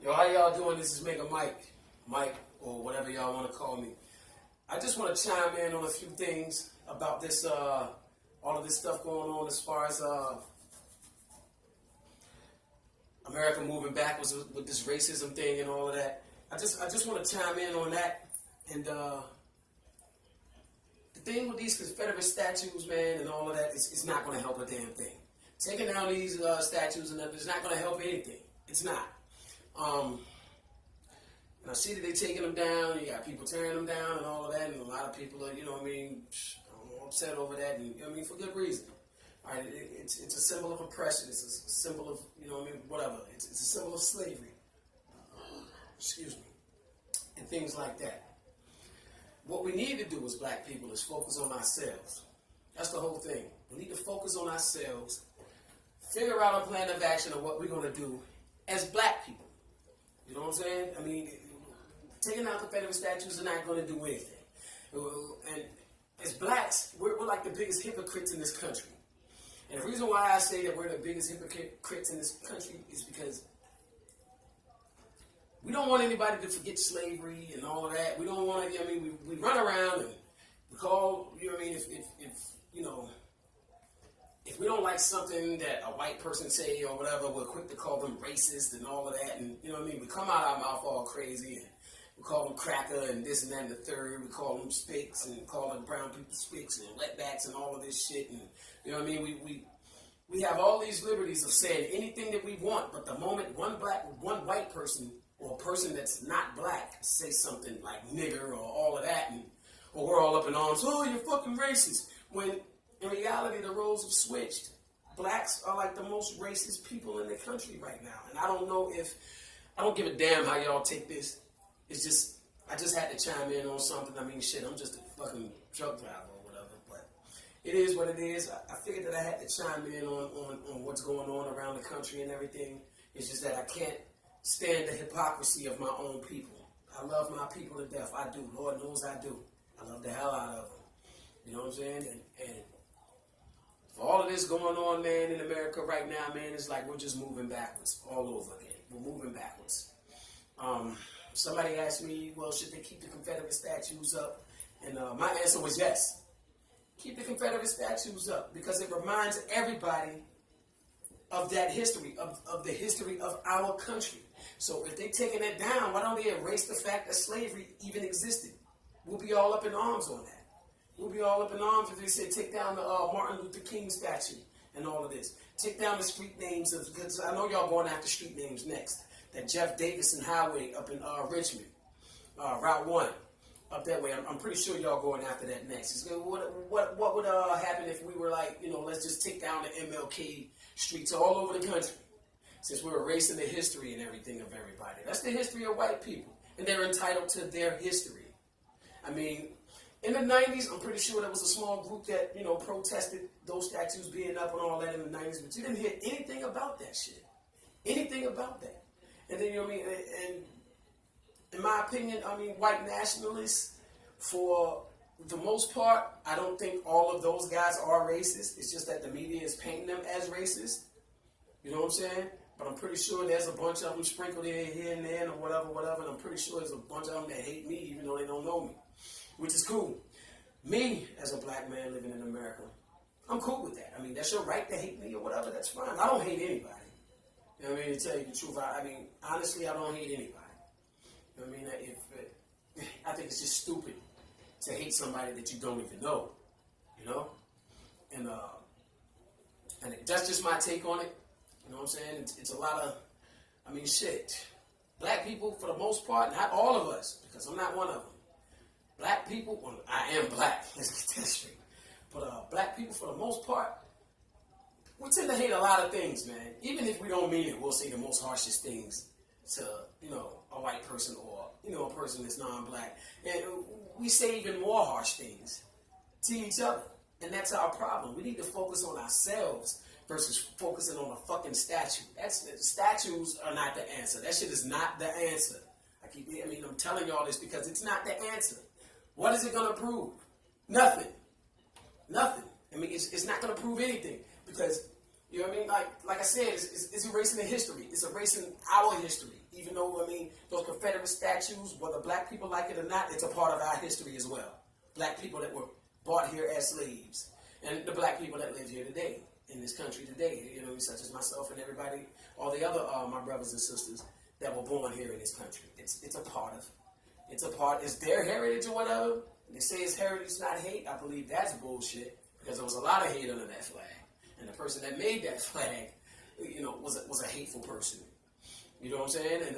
Yo, how y'all doing? This is Mega Mike, or whatever y'all want to call me. I just want to chime in on a few things about this, all of this stuff going on as far as America moving backwards with this racism thing and all of that. I just want to chime in on that. And the thing with these Confederate statues, man, and all of that, it's not going to help a damn thing. Taking down these statues and it's not going to help anything. It's not. And I see that they're taking them down. You got people tearing them down and all of that, and a lot of people are, upset over that, and for good reason. All right, it's a symbol of oppression. It's a symbol of, whatever. It's a symbol of slavery. Excuse me, and things like that. What we need to do as black people is focus on ourselves. That's the whole thing. We need to focus on ourselves, figure out a plan of action of what we're going to do as black people. You know what I'm saying? Taking out Confederate statues are not going to do anything. And as blacks, we're like the biggest hypocrites in this country. And the reason why I say that we're the biggest hypocrites in this country is because we don't want anybody to forget slavery and all of that. We don't want to, we run around and we call, if we don't like something that a white person say or whatever, we're quick to call them racist and all of that. And, we come out our mouth all crazy and we call them cracker and this and that and the third. We call them spicks and call them brown people spicks and wetbacks and all of this shit. And, we have all these liberties of saying anything that we want, but the moment one white person or a person that's not black say something like nigger or all of that, or we're all up in arms, oh, you're fucking racist. When in reality, the roles have switched. Blacks are like the most racist people in the country right now. And I don't give a damn how y'all take this. It's just, I just had to chime in on something. I'm just a fucking truck driver or whatever. But it is what it is. I figured that I had to chime in on what's going on around the country and everything. It's just that I can't stand the hypocrisy of my own people. I love my people to death. I do. Lord knows I do. I love the hell out of them. You know what I'm saying? And for all of this going on, man, in America right now, man, it's like we're just moving backwards all over again. We're moving backwards. Somebody asked me, well, should they keep the Confederate statues up? And my answer was yes. Keep the Confederate statues up because it reminds everybody of that history, of the history of our country. So if they're taking it down, why don't they erase the fact that slavery even existed? We'll be all up in arms on that. We'll be all up in arms if they say take down the Martin Luther King statue and all of this. Take down the street names, because I know y'all going after street names next. That Jeff Davidson Highway up in Richmond, Route 1, up that way. I'm pretty sure y'all going after that next. What would happen if we were like, let's just take down the MLK streets all over the country, since we're erasing the history and everything of everybody. That's the history of white people, and they're entitled to their history. In the 90s, I'm pretty sure there was a small group that, protested those statues being up and all that in the 90s, but you didn't hear anything about that shit. Anything about that. And then, and in my opinion, white nationalists, for the most part, I don't think all of those guys are racist. It's just that the media is painting them as racist. You know what I'm saying? But I'm pretty sure there's a bunch of them sprinkled in here and there and whatever, and I'm pretty sure there's a bunch of them that hate me even though they don't know me. Which is cool. Me, as a black man living in America, I'm cool with that. That's your right to hate me or whatever, that's fine. I don't hate anybody. You know what I mean? To tell you the truth, honestly, I don't hate anybody. You know what I mean? I think it's just stupid to hate somebody that you don't even know. And that's just my take on it. You know what I'm saying? It's a lot of, shit. Black people, for the most part, not all of us, because I'm not one of them. Black people, well, I am black, let's get that straight. But black people, for the most part, we tend to hate a lot of things, man. Even if we don't mean it, we'll say the most harshest things to, a white person or, a person that's non-black. And we say even more harsh things to each other. And that's our problem. We need to focus on ourselves versus focusing on a fucking statue. Statues are not the answer. That shit is not the answer. I'm telling y'all this because it's not the answer. What is it going to prove? Nothing. It's not going to prove anything because You know what I mean? Like I said, it's erasing the history. It's erasing our history. Even though, I mean, those Confederate statues, whether black people like it or not, it's a part of our history as well. Black people that were bought here as slaves. And the black people that live here today, in this country today, you know, such as myself and everybody, all the other, my brothers and sisters that were born here in this country. It's a part of, it's their heritage or whatever. They say it's heritage, not hate. I believe that's bullshit, because there was a lot of hate under that flag. And the person that made that flag, you know, was a hateful person. You know what I'm saying? And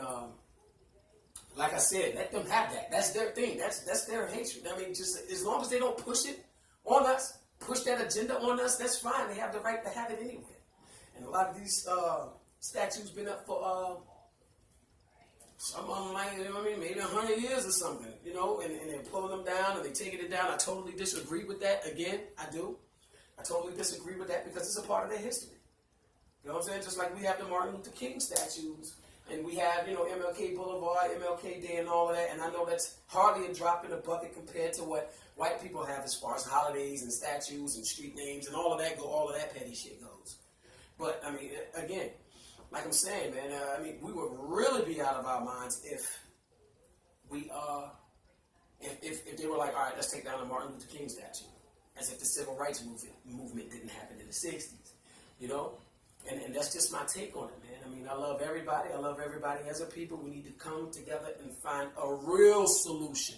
like I said, let them have that. That's their thing. That's their hatred. I mean, just as long as they don't push it on us, push that agenda on us, that's fine. They have the right to have it anyway. And a lot of these statues been up for some of them, like, you know what I mean, maybe 100 years or something, you know, and they're pulling them down and they're taking it down. I totally disagree with that. Again, I do. I totally disagree with that, because it's a part of their history. You know what I'm saying? Just like we have the Martin Luther King statues, and we have, you know, MLK Boulevard, MLK Day, and all of that. And I know that's hardly a drop in the bucket compared to what white people have as far as holidays and statues and street names and all of that petty shit goes. But I mean, again, like I'm saying, man, I mean, we would really be out of our minds if we if they were like, all right, let's take down the Martin Luther King statue, as if the civil rights movement didn't happen in the 60s, you know? And that's just my take on it, man. I mean, I love everybody. I love everybody as a people. We need to come together and find a real solution.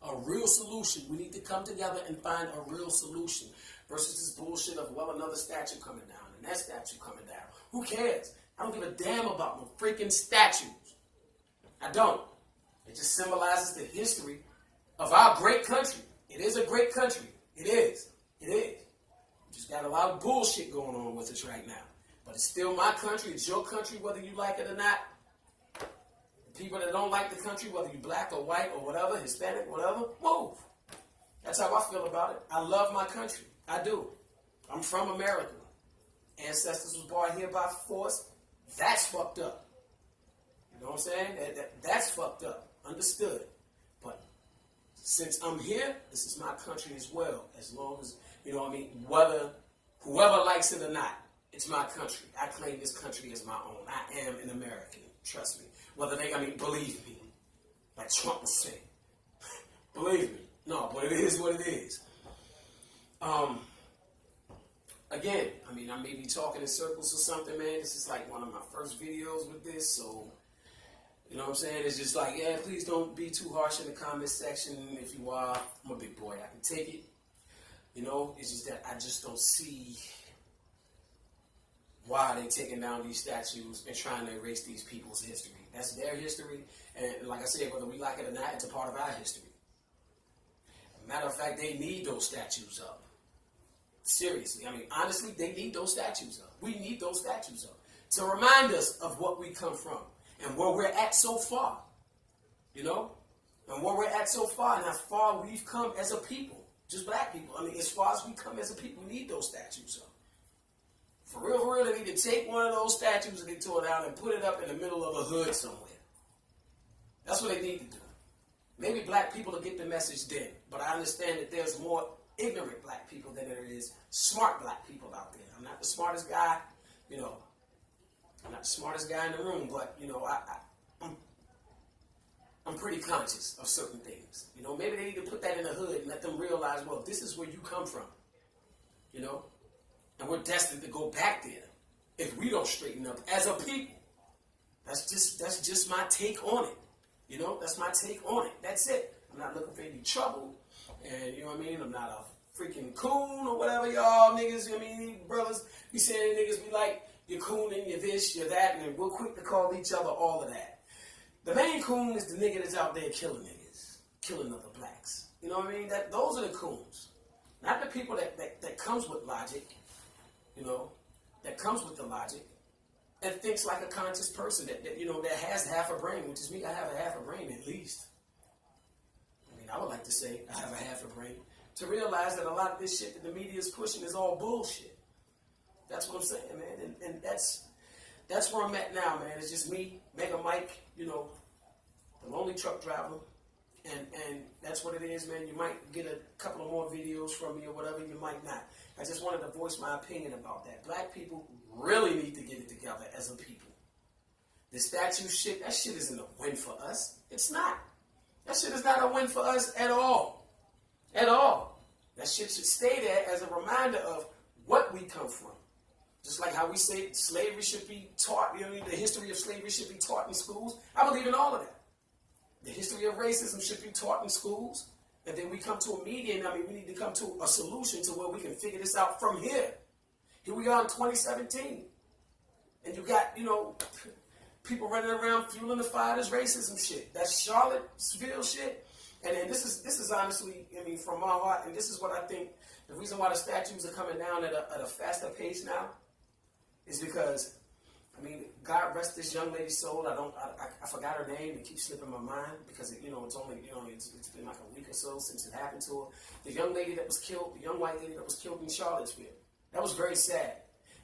A real solution. We need to come together and find a real solution versus this bullshit of, well, another statue coming down and that statue coming down. Who cares? I don't give a damn about no freaking statues. I don't. It just symbolizes the history of our great country. It is a great country. It is. It is. We just got a lot of bullshit going on with us right now. But it's still my country. It's your country, whether you like it or not. The people that don't like the country, whether you're black or white or whatever, Hispanic, whatever, move. That's how I feel about it. I love my country. I do. I'm from America. Ancestors was born here by force. That's fucked up. You know what I'm saying? That's fucked up. Understood. But since I'm here, this is my country as well. As long as, you know what I mean, whoever likes it or not, it's my country. I claim this country as my own. I am an American. Trust me. Believe me. Like Trump would say. Believe me. No, but it is what it is. Again, I mean, I may be talking in circles or something, man. This is like one of my first videos with this, so, you know what I'm saying? It's just like, yeah, please don't be too harsh in the comment section. If you are, I'm a big boy. I can take it. You know, it's just that I just don't see why they taking down these statues and trying to erase these people's history. That's their history, and like I said, whether we like it or not, it's a part of our history. Matter of fact, they need those statues up. Seriously, I mean, honestly, they need those statues up. We need those statues up to remind us of what we come from and where we're at so far, you know, and where we're at so far and how far we've come as a people, just black people. I mean, as far as we come as a people, we need those statues up. For real, they need to take one of those statues that they tore down and put it up in the middle of a hood somewhere. That's what they need to do. Maybe black people will get the message then, but I understand that there's more ignorant black people than there is smart black people out there. I'm not the smartest guy, you know. I'm not the smartest guy in the room, but, you know, I'm pretty conscious of certain things. You know, maybe they need to put that in the hood and let them realize, well, this is where you come from, you know. And we're destined to go back there if we don't straighten up as a people. That's just my take on it. You know, that's my take on it. That's it. I'm not looking for any trouble. And you know what I mean? I'm not a freaking coon or whatever y'all niggas, you know what I mean, brothers be saying niggas be like, you're coon and you're this, you're that, and then we're quick to call each other all of that. The main coon is the nigga that's out there killing niggas, killing other blacks. You know what I mean? Those are the coons. Not the people that comes with logic. You know, that comes with the logic and thinks like a conscious person that you know, that has half a brain, which is me. I have a half a brain at least. I mean, I would like to say I have a half a brain to realize that a lot of this shit that the media is pushing is all bullshit. That's what I'm saying, man. And that's where I'm at now, man. It's just me, Mega Mike, you know, the lonely truck driver, And that's what it is, man. You might get a couple of more videos from me or whatever, you might not. I just wanted to voice my opinion about that. Black people really need to get it together as a people. The statue shit, that shit isn't a win for us. It's not. That shit is not a win for us at all. At all. That shit should stay there as a reminder of what we come from. Just like how we say slavery should be taught, you know what I mean? The history of slavery should be taught in schools. I believe in all of that. The history of racism should be taught in schools. And then we come to a median. I mean, we need to come to a solution to where we can figure this out from here. Here we are in 2017. And you got, you know, people running around fueling the fire. This racism shit. That's Charlottesville shit. And then this is honestly, I mean, from my heart, and this is what I think, the reason why the statues are coming down at a faster pace now is because, I mean, God rest this young lady's soul. I forgot her name. It keeps slipping my mind because, it's only, it's been like a week or so since it happened to her. The young lady that was killed, the young white lady that was killed in Charlottesville. That was very sad.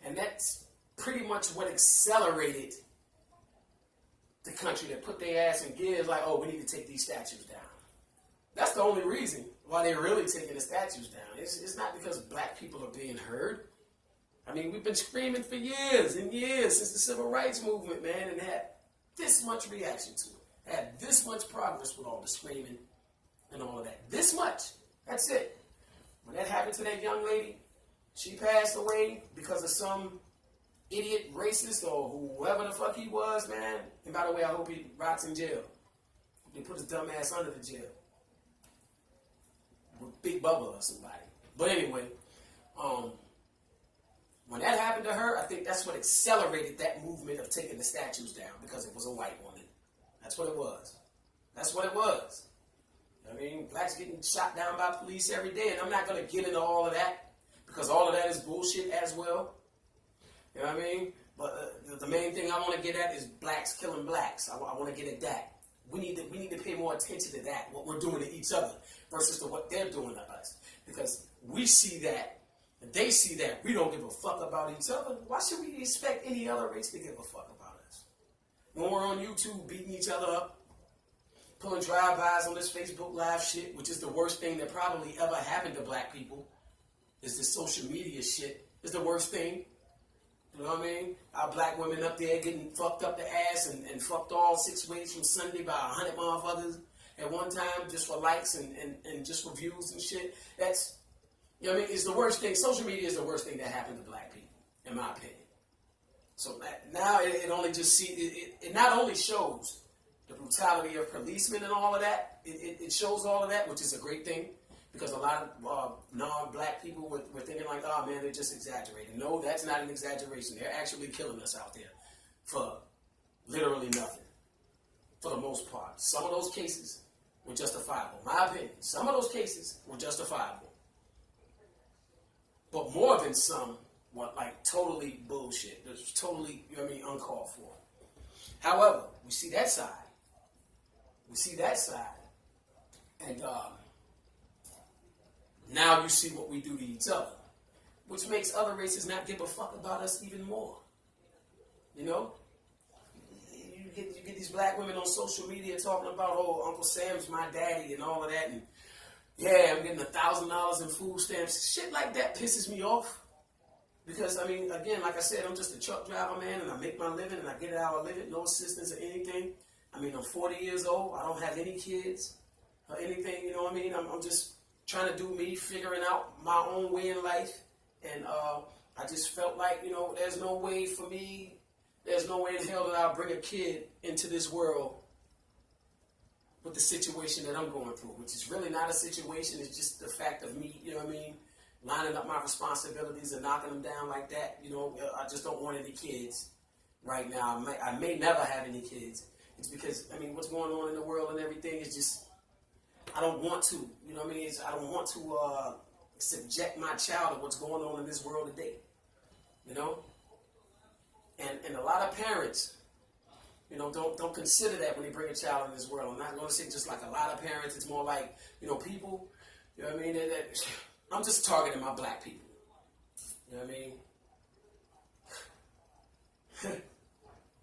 And that's pretty much what accelerated the country, that put their ass in gears like, oh, we need to take these statues down. That's the only reason why they're really taking the statues down. It's not because black people are being heard. I mean, we've been screaming for years and years since the Civil Rights Movement, man, and had this much reaction to it. Had this much progress with all the screaming and all of that. This much. That's it. When that happened to that young lady, she passed away because of some idiot racist or whoever the fuck he was, man. And by the way, I hope he rots in jail. They put his dumb ass under the jail. With Big Bubba or somebody. But anyway, when that happened to her, I think that's what accelerated that movement of taking the statues down, because it was a white woman. That's what it was. That's what it was. I mean, blacks getting shot down by police every day, and I'm not going to get into all of that, because all of that is bullshit as well. You know what I mean? But the main thing I want to get at is blacks killing blacks. I want to get at that. We need to pay more attention to that, what we're doing to each other, versus to what they're doing to us. Because we see that, and they see that. We don't give a fuck about each other. Why should we expect any other race to give a fuck about us? When we're on YouTube beating each other up, pulling drive-bys on this Facebook Live shit, which is the worst thing that probably ever happened to black people, is this social media shit. It's the worst thing. You know what I mean? Our black women up there getting fucked up the ass and fucked all 6 ways from Sunday by 100 motherfuckers at one time just for likes and just for views and shit. That's, you know what I mean? It's the worst thing. Social media is the worst thing that happened to black people, in my opinion. So now it only just it not only shows the brutality of policemen and all of that, it shows all of that, which is a great thing. Because a lot of non-black people were thinking like, oh man, they're just exaggerating. No, that's not an exaggeration. They're actually killing us out there for literally nothing, for the most part. Some of those cases were justifiable. My opinion, some of those cases were justifiable. But more than some were like totally bullshit. It was totally, you know what I mean, uncalled for. However, we see that side. And now you see what we do to each other, which makes other races not give a fuck about us even more. You know? You get these black women on social media talking about, oh, Uncle Sam's my daddy and all of that, and yeah, I'm getting $1,000 in food stamps. Shit like that pisses me off. Because, I mean, again, like I said, I'm just a truck driver, man, and I make my living, and I get it how I live it, no assistance or anything. I mean, I'm 40 years old. I don't have any kids or anything, you know what I mean? I'm just trying to do me, figuring out my own way in life. And I just felt like, there's no way for me, there's no way in hell that I'll bring a kid into this world with the situation that I'm going through, which is really not a situation. It's just the fact of me, you know what I mean, lining up my responsibilities and knocking them down like that. I just don't want any kids right now. I may never have any kids. It's because, I mean, what's going on in the world and everything is just, I don't want to, you know what I mean? I don't want to subject my child to what's going on in this world today, you know? And a lot of parents, don't consider that when they bring a child in this world. I'm not going to say just like a lot of parents. It's more like, people, you know what I mean? I'm just targeting my black people, you know what I mean?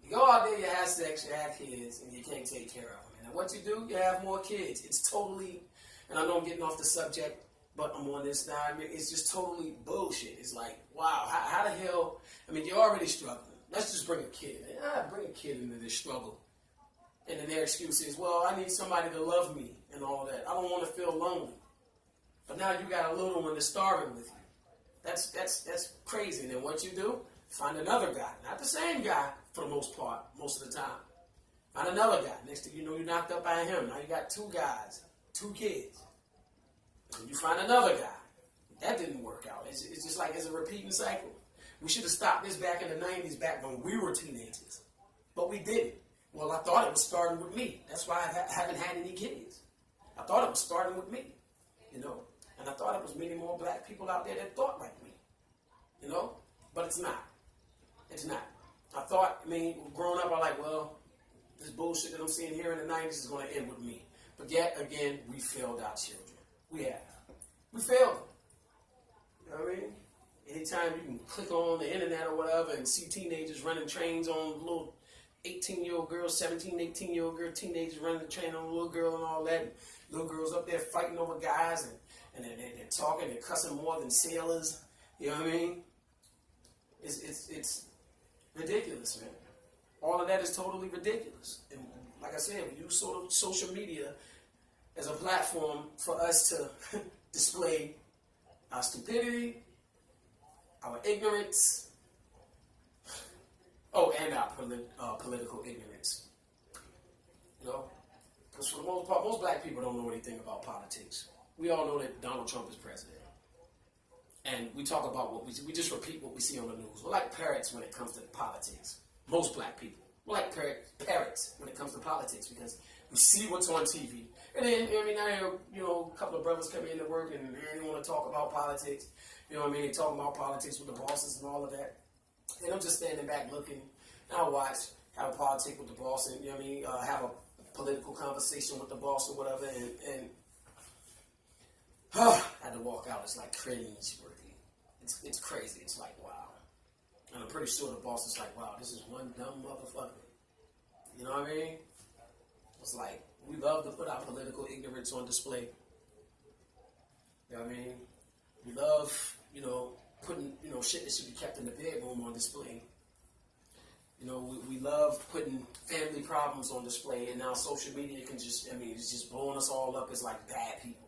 You go out there, you have sex, you have kids, and you can't take care of them. And And what you do, you have more kids. It's totally, and I know I'm getting off the subject, but I'm on this now. I mean, it's just totally bullshit. It's like, wow, how the hell, I mean, you're already struggling. Let's just bring a kid. Bring a kid into this struggle. And then their excuse is, well, I need somebody to love me and all that. I don't want to feel lonely. But now you got a little one that's starving with you. That's crazy. And then what you do, find another guy. Not the same guy for the most part, most of the time. Find another guy. Next thing you know, you're knocked up by him. Now you got 2 guys, 2 kids. And you find another guy. That didn't work out. It's just like it's a repeating cycle. We should have stopped this back in the 90s, back when we were teenagers. But we didn't. Well, I thought it was starting with me. That's why I haven't had any kids. I thought it was starting with me, you know. And I thought it was many more black people out there that thought like me, you know. But it's not. It's not. I thought, growing up, I'm like, well, this bullshit that I'm seeing here in the 90s is going to end with me. But yet, again, we failed our children. We have. We failed them. You know what I mean? Anytime you can click on the internet or whatever and see teenagers running trains on little 18-year-old girls, 17, 18-year-old girl, teenagers running the train on a little girl and all that. And little girls up there fighting over guys and they're talking, they're cussing more than sailors. You know what I mean? It's ridiculous, man. All of that is totally ridiculous. And like I said, we use social media as a platform for us to display our stupidity, our ignorance, and our political ignorance. You know? Because for the most part, most black people don't know anything about politics. We all know that Donald Trump is president. And we talk about we just repeat what we see on the news. We're like parrots when it comes to politics. Most black people. We're like parrots when it comes to politics because we see what's on TV. And then every now and then, you know, a couple of brothers come into work and they want to talk about politics. You know what I mean? They talking about politics with the bosses and all of that. And I'm just standing back looking. And I watch, have a politic with the boss, and you know what I mean? Have a political conversation with the boss or whatever, and I had to walk out. It's like cringe-worthy. It's crazy. It's like, wow. And I'm pretty sure the boss is like, wow, this is one dumb motherfucker. You know what I mean? It's like, we love to put our political ignorance on display. You know what I mean? We love, you know, putting, you know, shit that should be kept in the bedroom on display. You know, we love putting family problems on display, and now social media can just, it's just blowing us all up as like bad people.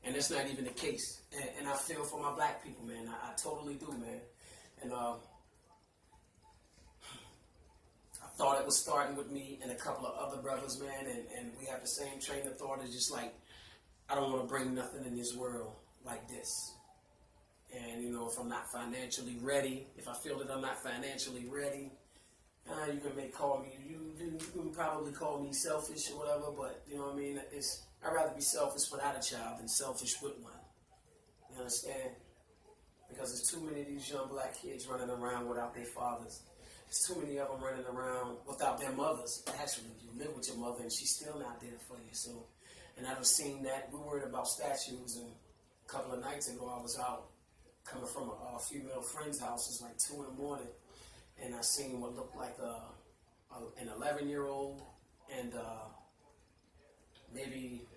And that's not even the case. And I feel for my black people, man. I totally do, man. And I thought it was starting with me and a couple of other brothers, man, and we have the same train of thought. It's just like, I don't want to bring nothing in this world like this. And, you know, if I'm not financially ready, if I feel that I'm not financially ready, you can probably call me selfish or whatever, but, you know what I mean? I'd rather be selfish without a child than selfish with one. You understand? Because there's too many of these young black kids running around without their fathers. There's too many of them running around without their mothers. Actually, you live with your mother and she's still not there for you. So, and I've seen that. We worried about statues, and a couple of nights ago I was out coming from a female friend's house. It's like 2 in the morning, and I seen what looked like an 11-year-old and maybe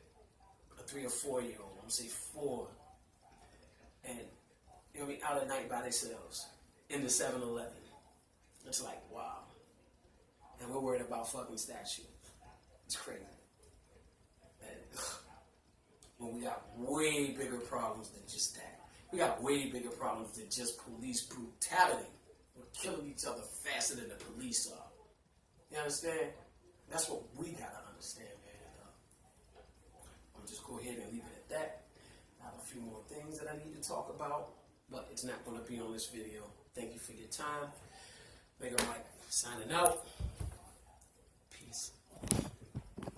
a 3 or 4-year-old. I'm gonna say 4, and you know, out at night by themselves in the 7-Eleven. It's like, wow. And we're worried about fucking statues. It's crazy. And when we got way bigger problems than just that. We got way bigger problems than just police brutality. We're killing each other faster than the police are. You understand? That's what we gotta understand, man. I'm just go ahead and leave it at that. I have a few more things that I need to talk about, but it's not gonna be on this video. Thank you for your time. Mega Mike signing out.